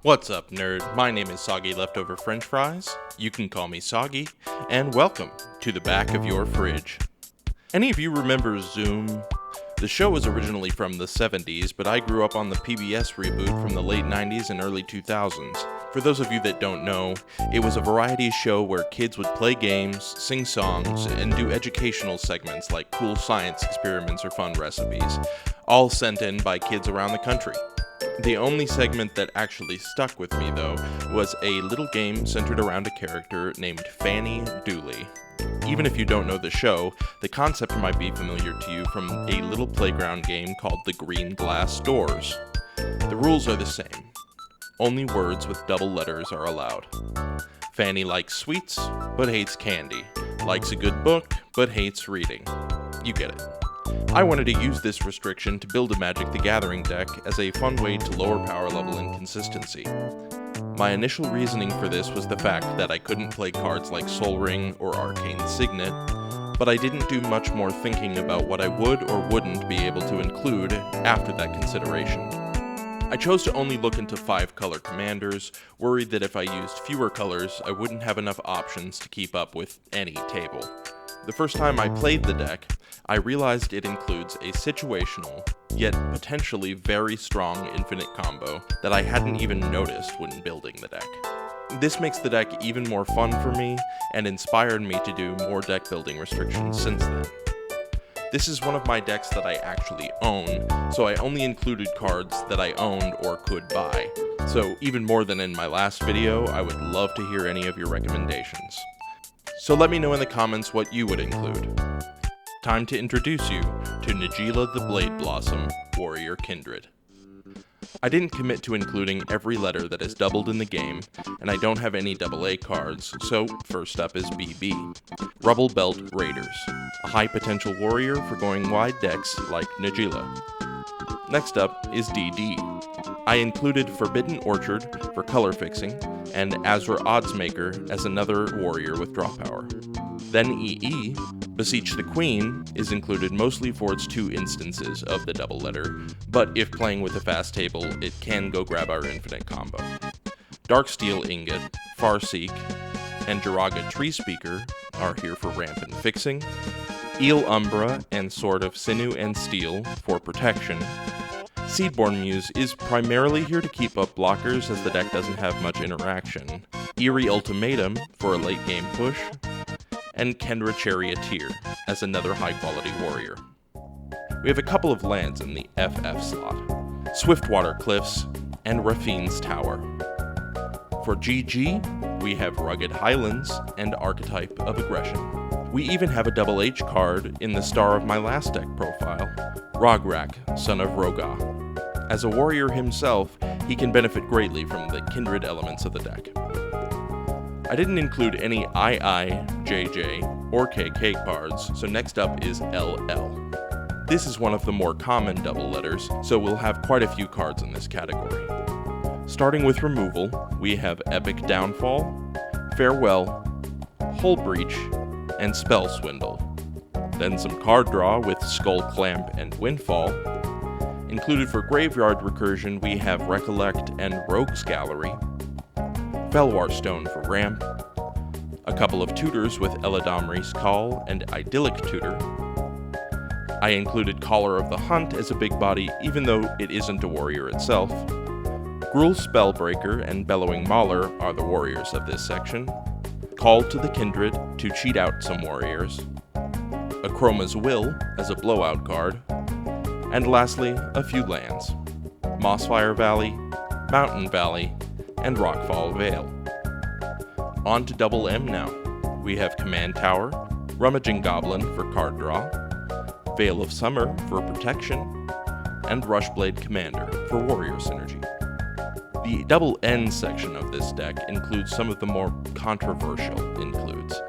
What's up, nerd? My name is Soggy Leftover French Fries. You can call me Soggy, and welcome to the back of your fridge. Any of you remember Zoom? The show was originally from the 70s, but I grew up on the PBS reboot from the late 90s and early 2000s. For those of you that don't know, it was a variety show where kids would play games, sing songs, and do educational segments like cool science experiments or fun recipes, all sent in by kids around the country. The only segment that actually stuck with me, though, was a little game centered around a character named Fannee Doolee. Even if you don't know the show, the concept might be familiar to you from a little playground game called the Green Glass Doors. The rules are the same. Only words with double letters are allowed. Fannee likes sweets, but hates candy. Likes a good book, but hates reading. You get it. I wanted to use this restriction to build a Magic the Gathering deck as a fun way to lower power level and consistency. My initial reasoning for this was the fact that I couldn't play cards like Sol Ring or Arcane Signet, but I didn't do much more thinking about what I would or wouldn't be able to include after that consideration. I chose to only look into 5-color commanders, worried that if I used fewer colors, I wouldn't have enough options to keep up with any table. The first time I played the deck, I realized it includes a situational, yet potentially very strong infinite combo that I hadn't even noticed when building the deck. This makes the deck even more fun for me, and inspired me to do more deck building restrictions since then. This is one of my decks that I actually own, so I only included cards that I owned or could buy. So even more than in my last video, I would love to hear any of your recommendations. So let me know in the comments what you would include. Time to introduce you to Najeela the Blade Blossom, Warrior Kindred. I didn't commit to including every letter that is doubled in the game, and I don't have any AA cards, so first up is BB. Rubble Belt Raiders, a high potential warrior for going wide decks like Najeela. Next up is DD. I included Forbidden Orchard for color fixing, and Azra Oddsmaker as another warrior with draw power. Then EE, Beseech the Queen, is included mostly for its 2 instances of the double letter, but if playing with a fast table, it can go grab our infinite combo. Darksteel Ingot, Farseek, and Jiraga Tree Speaker are here for ramp and fixing. Eel Umbra and Sword of Sinew and Steel for protection. Seedborn Muse is primarily here to keep up blockers as the deck doesn't have much interaction. Eerie Ultimatum for a late game push. And Kendra Charioteer as another high quality warrior. We have a couple of lands in the FF slot. Swiftwater Cliffs and Rafine's Tower. For GG, we have Rugged Highlands and Archetype of Aggression. We even have a double H card in the star of my last deck profile, Rograk, son of Rogah. As a warrior himself, he can benefit greatly from the kindred elements of the deck. I didn't include any II, JJ, or KK cards, so next up is LL. This is one of the more common double letters, so we'll have quite a few cards in this category. Starting with removal, we have Epic Downfall, Farewell, Hull Breach, and Spell Swindle. Then some card draw with Skull Clamp and Windfall. Included for graveyard recursion, we have Recollect and Rogue's Gallery, Felwar Stone for ramp, a couple of tutors with Eladamri's Call and Idyllic Tutor. I included Caller of the Hunt as a big body, even though it isn't a warrior itself. Gruul Spellbreaker and Bellowing Mauler are the warriors of this section. Call to the Kindred to cheat out some warriors. Akroma's Will as a blowout card. And lastly, a few lands. Mossfire Valley, Mountain Valley, and Rockfall Vale. On to Double M now. We have Command Tower, Rummaging Goblin for card draw, Veil of Summer for protection, and Rushblade Commander for warrior synergy. The Double N section of this deck includes some of the more controversial includes.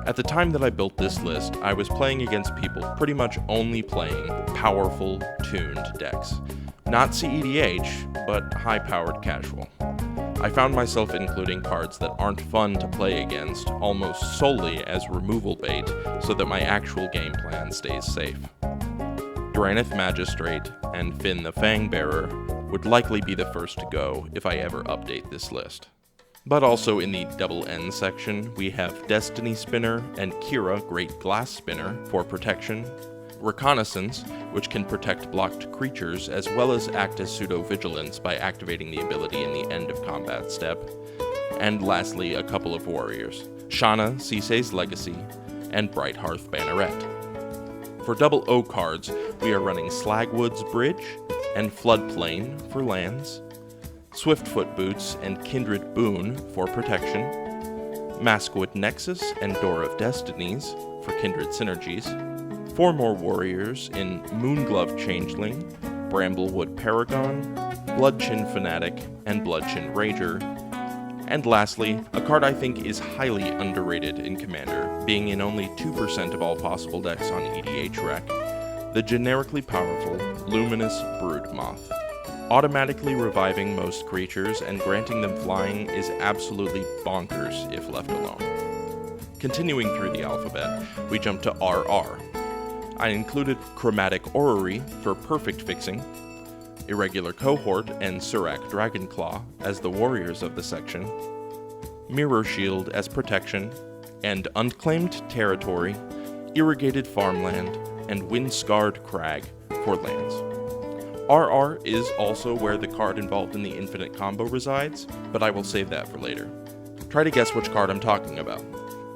At the time that I built this list, I was playing against people pretty much only playing powerful, tuned decks. Not CEDH, but high-powered casual. I found myself including cards that aren't fun to play against almost solely as removal bait so that my actual game plan stays safe. Dranith Magistrate and Finn the Fangbearer would likely be the first to go if I ever update this list. But also in the double N section, we have Destiny Spinner and Kira Great Glass Spinner for protection, Reconnaissance, which can protect blocked creatures as well as act as pseudo-vigilance by activating the ability in the end of combat step, and lastly a couple of warriors, Shana, Sisei's Legacy, and Bright Hearth Banneret. For double O cards, we are running Slagwood's Bridge and Floodplain for lands, Swiftfoot Boots and Kindred Boon for protection, Maskwood Nexus and Door of Destinies for kindred synergies, 4 more warriors in Moonglove Changeling, Bramblewood Paragon, Bloodchin Fanatic, and Bloodchin Rager, and lastly, a card I think is highly underrated in Commander, being in only 2% of all possible decks on EDH Rec, the generically powerful Luminous Broodmoth. Automatically reviving most creatures and granting them flying is absolutely bonkers if left alone. Continuing through the alphabet, we jump to RR. I included Chromatic Orrery for perfect fixing, Irregular Cohort and Surak Dragonclaw as the warriors of the section, Mirror Shield as protection, and Unclaimed Territory, Irrigated Farmland, and Wind-Scarred Crag for lands. RR is also where the card involved in the infinite combo resides, but I will save that for later. Try to guess which card I'm talking about.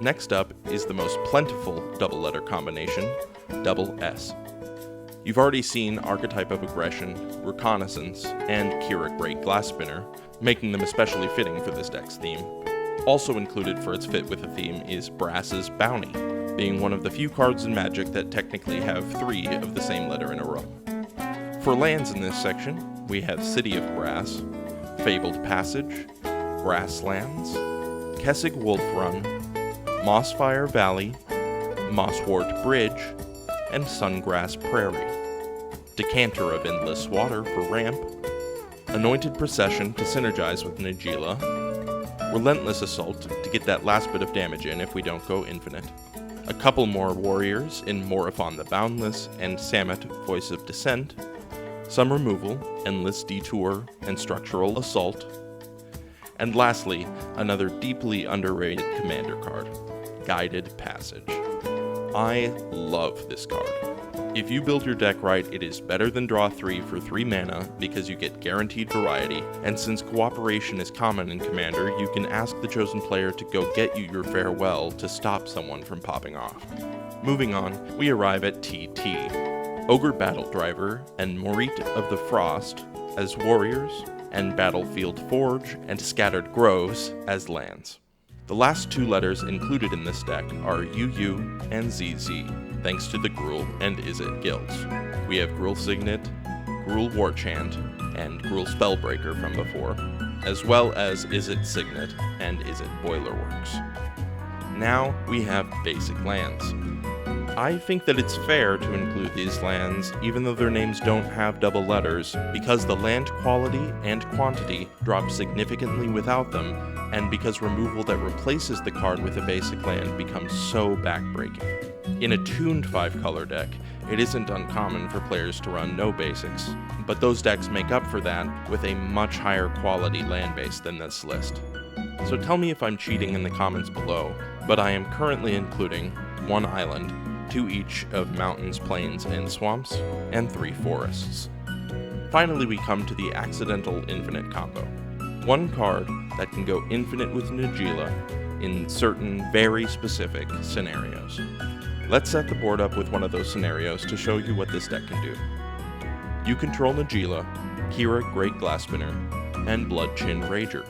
Next up is the most plentiful double letter combination, double S. You've already seen Archetype of Aggression, Reconnaissance, and Kira Great Glass Spinner, making them especially fitting for this deck's theme. Also included for its fit with the theme is Brass's Bounty, being one of the few cards in Magic that technically have 3 of the same letter in a row. For lands in this section, we have City of Brass, Fabled Passage, Grasslands, Kessig Wolf Run, Mossfire Valley, Mosswort Bridge, and Sungrass Prairie, Decanter of Endless Water for ramp, Anointed Procession to synergize with Najeela, Relentless Assault to get that last bit of damage in if we don't go infinite, a couple more warriors in Morophon the Boundless and Samut Voice of Dissent, some removal, Endless Detour, and Structural Assault, and lastly, another deeply underrated commander card, Guided Passage. I love this card. If you build your deck right, it is better than draw 3 for 3 mana because you get guaranteed variety, and since cooperation is common in Commander, you can ask the chosen player to go get you your farewell to stop someone from popping off. Moving on, we arrive at TT. Ogre Battle Driver and Morit of the Frost as warriors, and Battlefield Forge and Scattered Groves as lands. The last 2 letters included in this deck are UU and ZZ, thanks to the Gruul and Izzet guilds. We have Gruul Signet, Gruul Warchant, and Gruul Spellbreaker from before, as well as Izzet Signet and Izzet Boilerworks. Now we have basic lands. I think that it's fair to include these lands even though their names don't have double letters, because the land quality and quantity drop significantly without them, and because removal that replaces the card with a basic land becomes so backbreaking. In a tuned 5-color deck, it isn't uncommon for players to run no basics, but those decks make up for that with a much higher quality land base than this list. So tell me if I'm cheating in the comments below, but I am currently including 1 island, 2 each of mountains, plains, and swamps, and 3 forests. Finally, we come to the accidental infinite combo. 1 card that can go infinite with Najeela in certain very specific scenarios. Let's set the board up with one of those scenarios to show you what this deck can do. You control Najeela, Kira Great Glass Spinner, and Bloodchin Rager.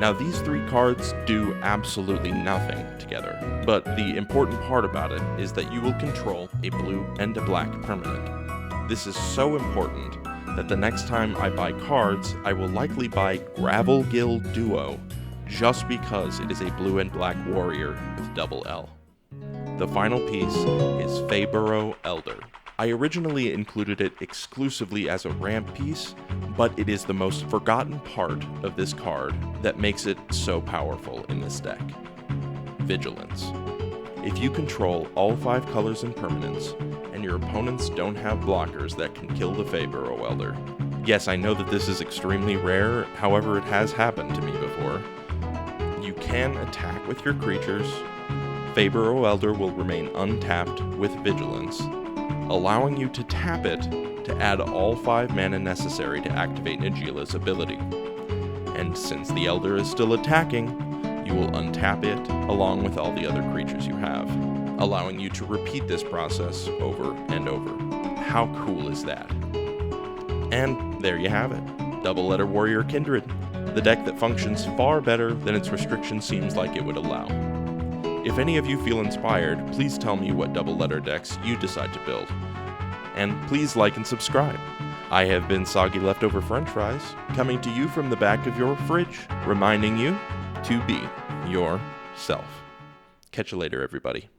Now these 3 cards do absolutely nothing together, but the important part about it is that you will control a blue and a black permanent. This is so important that the next time I buy cards, I will likely buy Gravel Guild Duo, just because it is a blue and black warrior with double L. The final piece is Feyburrow Elder. I originally included it exclusively as a ramp piece, but it is the most forgotten part of this card that makes it so powerful in this deck. Vigilance. If you control all 5 colors and permanents, and your opponents don't have blockers that can kill the Feyburrow Elder, Yes, I know that this is extremely rare, however it has happened to me before. You can attack with your creatures. Faber O Elder will remain untapped with Vigilance, allowing you to tap it to add all 5 mana necessary to activate Najeela's ability. And since the Elder is still attacking, you will untap it along with all the other creatures you have, allowing you to repeat this process over and over. How cool is that? And there you have it, Double Letter Warrior Kindred, the deck that functions far better than its restriction seems like it would allow. If any of you feel inspired, please tell me what double letter decks you decide to build. And please like and subscribe. I have been Soggy Leftover French Fries, coming to you from the back of your fridge, reminding you to be yourself. Catch you later, everybody.